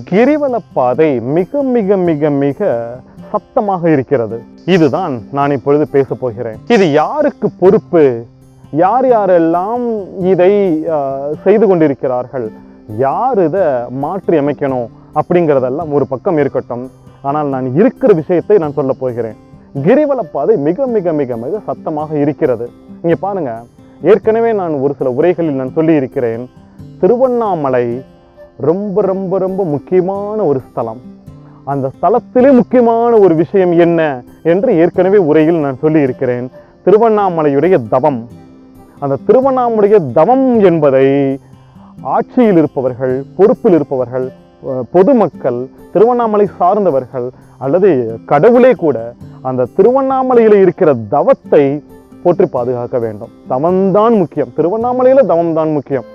கிரிவல பாதை மிக மிக மிக மிக சத்தமாக இருக்கிறது. இதுதான் நான் இப்பொழுது பேச போகிறேன். இது யாருக்கு பொறுப்பு? யார் யாரெல்லாம் இதை செய்து கொண்டிருக்கிறார்கள்? யார் இதை மாற்றி அமைக்கணும் அப்படிங்கிறதெல்லாம் ஒரு பக்கம் இருக்கட்டும். ஆனால் நான் இருக்கிற விஷயத்தை நான் சொல்ல போகிறேன். கிரிவல பாதை மிக மிக மிக மிக சத்தமாக இருக்கிறது. இங்கே பாருங்க, ஏற்கனவே நான் ஒரு சில உரைகளில் நான் சொல்லி இருக்கிறேன். திருவண்ணாமலை ரொம்ப ரொம்ப ரொம்ப முக்கியமான ஒரு ஸ்தலம். அந்த ஸ்தலத்திலே முக்கியமான ஒரு விஷயம் என்ன என்று ஏற்கனவே உரையில் நான் சொல்லி இருக்கிறேன். திருவண்ணாமலையுடைய தவம். அந்த திருவண்ணாமலையுடைய தவம் என்பதை ஆட்சியில் இருப்பவர்கள், பொறுப்பில் இருப்பவர்கள், பொதுமக்கள், திருவண்ணாமலை சார்ந்தவர்கள் அல்லது கடவுளே கூட அந்த திருவண்ணாமலையில் இருக்கிற தவத்தை போற்றி பாதுகாக்க வேண்டும். தவம்தான் முக்கியம். திருவண்ணாமலையில தவம்தான் முக்கியம்.